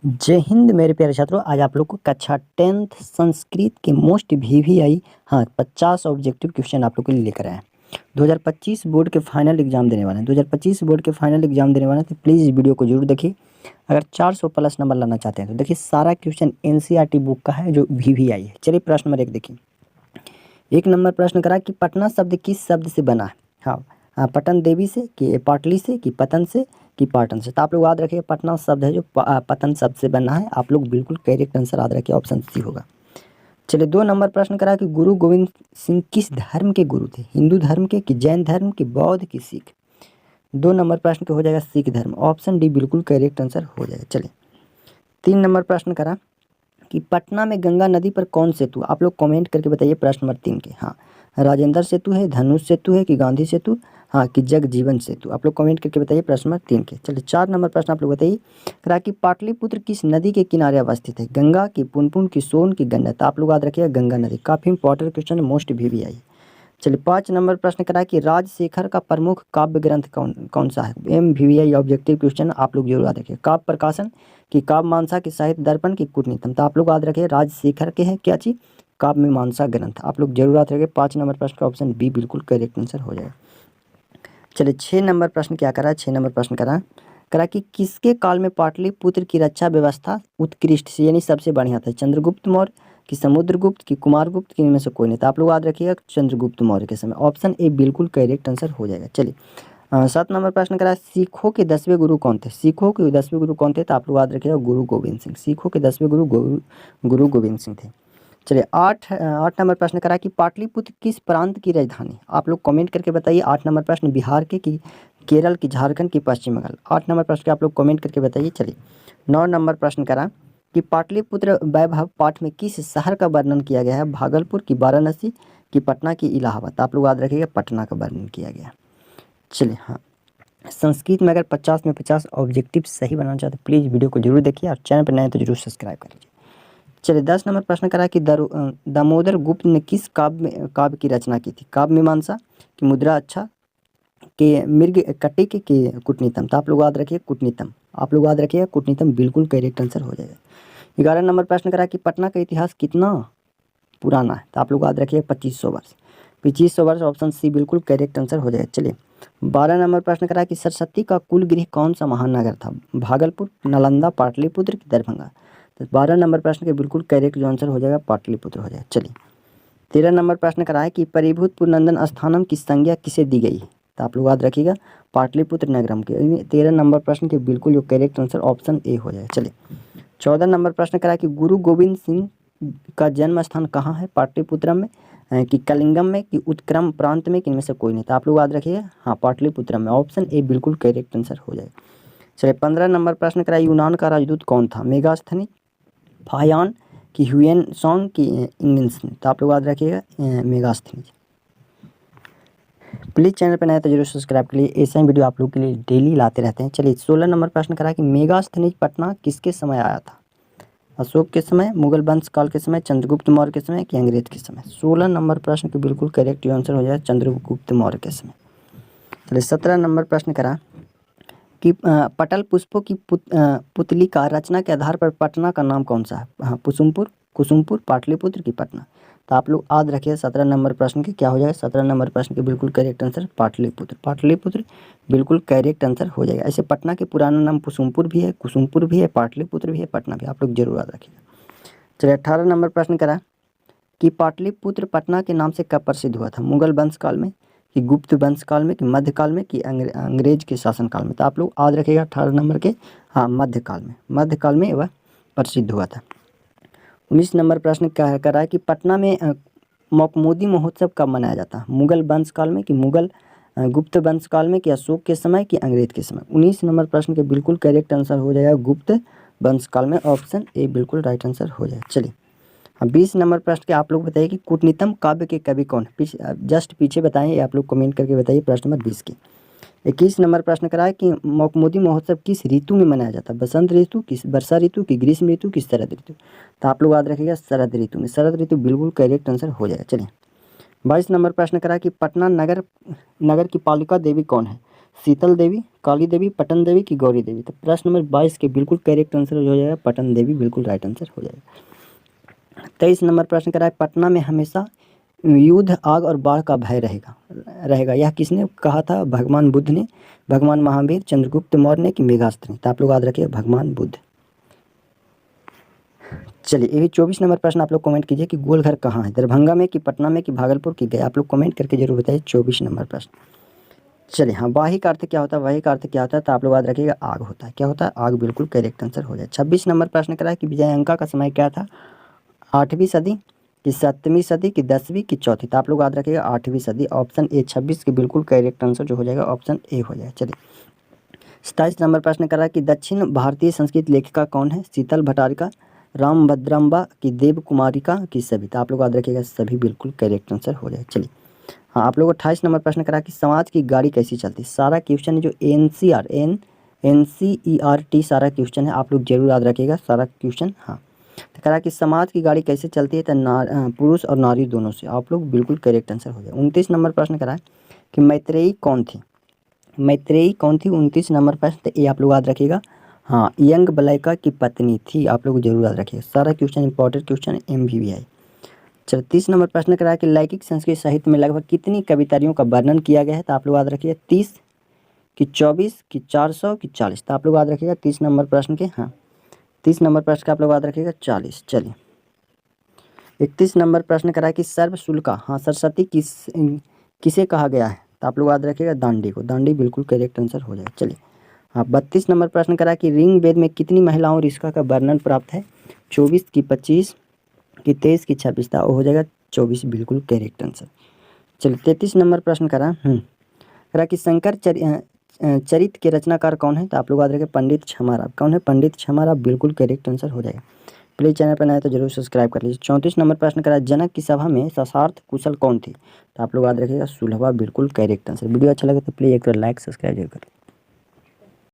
जय हिंद मेरे प्यारे छात्रों। आज आप लोग को कक्षा 10th संस्कृत के मोस्ट वीवीआई 50 ऑब्जेक्टिव क्वेश्चन आप लोग के लिए लेकर आए हैं। 2025 बोर्ड के फाइनल एग्जाम देने वाले हैं। 2025 बोर्ड के फाइनल एग्जाम देने वाले हैं, तो प्लीज़ इस वीडियो को जरूर देखिए। अगर 400 प्लस नंबर लाना चाहते हैं तो देखिए, सारा क्वेश्चन एनसीईआरटी बुक का है जो वीवीआई है। चलिए प्रश्न नंबर 1 देखिए। 1 नंबर प्रश्न करा कि पटना शब्द किस शब्द से बना है। पटन देवी से, कि पाटली से, कि पतन से, कि पाटन से। तो आप लोग याद रखिए, पटना शब्द है जो पतन शब्द से बना है। आप लोग बिल्कुल करेक्ट आंसर याद रखिए, ऑप्शन सी होगा। चलिए 2 नंबर प्रश्न करा कि गुरु गोविंद सिंह किस धर्म के गुरु थे। हिंदू धर्म के, कि जैन धर्म, कि बौद्ध, की सिख। 2 नंबर प्रश्न के हो जाएगा सिख धर्म, ऑप्शन डी बिल्कुल करेक्ट आंसर हो जाएगा। चलिए 3 नंबर प्रश्न करा कि पटना में गंगा नदी पर कौन सेतु। आप लोग कमेंट करके बताइए प्रश्न नंबर 3 के। राजेंद्र सेतु है, धनुष सेतु है, कि गांधी सेतु, कि जगजीवन सेतु। आप लोग कमेंट करके बताइए प्रश्न नंबर 3 के। चलिए 4 नंबर प्रश्न आप लोग बताइए करा कि पाटलिपुत्र किस नदी के किनारे अवस्थित है। गंगा, की पुनपुन, की सोन, की गंडक। आप लोग याद रखिएगा गंगा नदी। काफी इंपॉर्टेंट क्वेश्चन, मोस्ट वीवीआई। चलिए 5 नंबर प्रश्न करा कि राजशेखर का प्रमुख काव्य ग्रंथ कौन सा है। MVVI ऑब्जेक्टिव क्वेश्चन, आप लोग जरूर याद रखिए। काव्य प्रकाशन, की काव्य मीमांसा, की साहित्य दर्पण, की कूटनीतम। तो आप लोग याद रखिए राजशेखर के हैं क्या चीज, काव्य मीमांसा ग्रंथ। आप लोग जरूर याद रखिए। 5 नंबर प्रश्न का ऑप्शन बी बिल्कुल करेक्ट आंसर हो जाएगा। चलिए 6 नंबर प्रश्न क्या करा। 6 नंबर प्रश्न करा करा कि किसके काल में पाटलिपुत्र की रक्षा व्यवस्था उत्कृष्ट से, यानी सबसे बढ़िया था। चंद्रगुप्त मौर्य, कि समुद्रगुप्त, कि कुमारगुप्त, कि इनमें से कोई नहीं। तो आप लोग याद रखिएगा चंद्रगुप्त मौर्य के समय, ऑप्शन ए बिल्कुल करेक्ट आंसर हो जाएगा। चलिए 7 नंबर प्रश्न करा सिखों के 10वें गुरु कौन थे। सिखों के 10वें गुरु कौन थे। तो आप लोग याद रखिएगा गुरु गोविंद सिंह। सिखों के 10वें गुरु गोविंद सिंह थे। चलिए 8 नंबर प्रश्न करा कि पाटलिपुत्र किस प्रांत की राजधानी। आप लोग कमेंट करके बताइए। 8 नंबर प्रश्न बिहार के, कि केरल, की झारखंड, की पश्चिम बंगाल। 8 नंबर प्रश्न के आप लोग कमेंट करके बताइए। चलिए 9 नंबर प्रश्न करा कि पाटलिपुत्र वैभव पाठ में किस शहर का वर्णन किया गया है। भागलपुर, की वाराणसी, की पटना, की इलाहाबाद। आप लोग याद रखिएगा पटना का वर्णन किया गया। चलिए संस्कृत में अगर 50 में 50 ऑब्जेक्टिव सही बनाना चाहते हैं प्लीज़ वीडियो को जरूर देखिए, और चैनल पर नए हैं तो जरूर सब्सक्राइब कर लीजिए। चलिए 10 नंबर प्रश्न करा कि दामोदर गुप्त ने किस काव्य की रचना की थी। काव्य मीमांसा, की मुद्रा अच्छा, के मृग कटिक, के कूटनीतम। तो आप लोग याद रखिए कूटनीतम। आप लोग याद रखिएगा कूटनीतम बिल्कुल करेक्ट आंसर हो जाएगा। 11 नंबर प्रश्न करा कि पटना का इतिहास कितना पुराना है। तो आप लोग याद रखिए 2500 वर्ष। 2500 वर्ष, ऑप्शन सी बिल्कुल करेक्ट आंसर हो जाएगा। चलिए 12 नंबर प्रश्न करा कि सरस्वती का कुल गृह कौन सा महानगर था। भागलपुर, नालंदा, पाटलिपुत्र, की दरभंगा। तो 12 नंबर प्रश्न के बिल्कुल करेक्ट जो आंसर हो जाएगा पाटलिपुत्र हो जाएगा। चलिए 13 नंबर प्रश्न करा है कि परिभूत नंदन स्थानम की संज्ञा किसे दी गई है। तो आप लोग याद रखिएगा पाटलिपुत्र नगरम के। 13 नंबर प्रश्न के बिल्कुल जो करेक्ट आंसर ऑप्शन ए हो जाएगा। चलिए 14 नंबर प्रश्न करा कि गुरु गोविंद सिंह का जन्म स्थान कहाँ है। पाटलिपुत्र में, कि कलिंगम में, कि उत्क्रम प्रांत में, कि इनमें से कोई नहीं। तो आप लोग याद रखिएगा पाटलिपुत्र में, ऑप्शन ए बिल्कुल करेक्ट आंसर हो जाएगा। चलिए 15 नंबर प्रश्न करा यूनान का राजदूत कौन था। मेगास्थनी, फायान, की ह्यूएन सॉन्ग, की इंगेंसन। तो आप लोग याद रखिएगा मेगास्थनी। प्लीज़ चैनल पर नए तो जरूर सब्सक्राइब के लिए, ऐसा ही वीडियो आप लोग के लिए डेली लाते रहते हैं। चलिए 16 नंबर प्रश्न करा कि मेगास्थनीज पटना किसके समय आया था। अशोक के समय, मुगल वंश काल के समय, चंद्रगुप्त मौर्य के समय, कि अंग्रेज के समय। 16 नंबर प्रश्न के बिल्कुल करेक्ट आंसर हो जाए चंद्रगुप्त मौर्य के समय। चलिए 17 नंबर प्रश्न करा कि पटल पुष्पों की पुतली का रचना के आधार पर पटना का नाम कौन सा है। कुसुमपुर, कुसुमपुर, पाटलिपुत्र, की पटना। तो आप लोग याद रखिए 17 नंबर प्रश्न के क्या हो जाएगा। 17 नंबर प्रश्न के बिल्कुल करेक्ट आंसर पाटलिपुत्र। पाटलिपुत्र बिल्कुल करेक्ट आंसर हो जाएगा। ऐसे पटना के पुराना नाम कुसुमपुर भी है, कुसुमपुर भी है, पाटलिपुत्र भी है, पटना भी। आप लोग जरूर याद रखिएगा। चलिए 18 नंबर प्रश्न करा कि पाटलिपुत्र पटना के नाम से कब प्रसिद्ध हुआ था। मुगल वंश काल में, कि गुप्त वंश काल में, कि मध्यकाल में, कि अंग्रेज के शासनकाल में। तो आप लोग याद रखिएगा 18 नंबर के मध्यकाल में, मध्यकाल में वह प्रसिद्ध हुआ था। 19 नंबर प्रश्न क्या करा है कि पटना में मौकमोदी महोत्सव कब मनाया जाता है। मुगल वंश काल में, कि मुगल गुप्त वंश काल में, कि अशोक के समय, कि अंग्रेज के समय। 19 नंबर प्रश्न के बिल्कुल करेक्ट आंसर हो जाएगा गुप्त वंश काल में, ऑप्शन ए बिल्कुल राइट आंसर हो जाएगा। चलिए 20 नंबर प्रश्न के आप लोग बताइए कि कूटनीतम काव्य के कवि कौन है। जस्ट पीछे बताएं, आप लोग कमेंट करके बताइए प्रश्न नंबर 20 के। 21 नंबर प्रश्न करा है कि मौकमोदी महोत्सव किस ऋतु में मनाया जाता है। बसंत ऋतु, किस वर्षा ऋतु, की ग्रीष्म ऋतु, की शरद ऋतु। तो आप लोग याद रखिएगा शरद ऋतु में। शरद ऋतु बिल्कुल करेक्ट आंसर हो जाएगा। चलिए 22 नंबर प्रश्न करा कि पटना नगर की पालिका देवी कौन है। शीतल देवी, काली देवी, पटन देवी कि गौरी देवी। तो प्रश्न नंबर 22 के बिल्कुल करेक्ट आंसर हो जाएगा पटन देवी, बिल्कुल राइट आंसर हो जाएगा। 23 नंबर प्रश्न करा है, पटना में हमेशा युद्ध, आग और बाढ़ का भय रहेगा यह किसने कहा था? भगवान बुद्ध ने, भगवान महावीर, चंद्रगुप्त मौर्य ने कि मेघास्त्र ने। तो आप लोग याद रखिए भगवान बुद्ध। चलिए ये 24 नंबर प्रश्न आप लोग कमेंट कीजिए कि गोलघर कहाँ है? दरभंगा में कि पटना में कि भागलपुर की गया? आप लोग कमेंट करके जरूर बताइए 24 नंबर प्रश्न। चलिए हाँ, वाही का अर्थ क्या होता है? वाही का अर्थ क्या होता है? तो आप लोग याद रखिएगा आग होता है। क्या होता है? आग, बिल्कुल करेक्ट आंसर हो जाए। 26 नंबर प्रश्न करा है कि विजयलंका का समय क्या था? 8वीं सदी कि 7वीं सदी कि 10वीं कि चौथी? तो आप लोग याद रखिएगा 8वीं सदी, ऑप्शन ए 26 के बिल्कुल करेक्ट आंसर जो हो जाएगा ऑप्शन ए हो जाएगा। चलिए 27 नंबर प्रश्न करा है कि दक्षिण भारतीय संस्कृत लेखिका कौन है? शीतल भट्टारिका, राम भद्रम्बा की देव कुमारिका की सभी? तो आप लोग याद रखिएगा सभी, बिल्कुल करेक्ट आंसर हो जाए। चलिए हाँ, आप लोग 28 नंबर प्रश्न करा कि समाज की गाड़ी कैसी चलती है? सारा क्वेश्चन जो NCERT सारा क्वेश्चन है, आप लोग जरूर याद रखिएगा सारा क्वेश्चन। हाँ, तो करा कि समाज की गाड़ी कैसे चलती है? तो पुरुष और नारी दोनों से। आप लोग बिल्कुल करेक्ट आंसर हो जाए। 29 नंबर प्रश्न करा है कि मैत्रेयी कौन थी? मैत्रेयी कौन थी? 29 नंबर प्रश्न, तो ये आप लोग याद रखिएगा हाँ, यंग बलैका की पत्नी थी। आप लोग जरूर याद रखिएगा, सारा क्वेश्चन इंपॉर्टेंट क्वेश्चन है, MVVI। 34 नंबर प्रश्न करा है कि लैखिक संस्कृत साहित्य में लगभग कितनी कविताओं का वर्णन किया गया है? तो आप लोग याद रखिए 30 कि 24 कि 400 कि 40? तो आप लोग याद रखिएगा 30 नंबर प्रश्न के, हाँ 30 नंबर प्रश्न का आप लोग याद रखिएगा 40। चलिए 31 नंबर प्रश्न करा है कि सर्वशुल्का, हाँ सरस्वती किसे कहा गया है? तो आप लोग याद रखिएगा दांडी को। दांडी बिल्कुल करेक्ट आंसर हो जाएगा। चलिए हाँ, 32 नंबर प्रश्न करा है कि ऋग्वेद में कितनी महिलाओं और इसका का वर्णन प्राप्त है? 24 कि 25 कि 23 कि 26? तो हो जाएगा 24, बिल्कुल करेक्ट आंसर। चलिए 33 नंबर प्रश्न करा कि शंकर चरित के रचनाकार कौन है? तो आप लोग याद रखें पंडित छमाराव। कौन है? पंडित छमाराव, बिल्कुल करेक्ट आंसर हो जाएगा। प्लीज चैनल पर नए तो जरूर सब्सक्राइब कर लीजिए। 34 नंबर प्रश्न करा जनक की सभा में सशार्थ कुशल कौन थी? तो आप लोग याद रखिएगा सुलभा, बिल्कुल करेक्ट आंसर। वीडियो अच्छा लगे तो प्लीज एक लाइक सब्सक्राइब जरूर करें।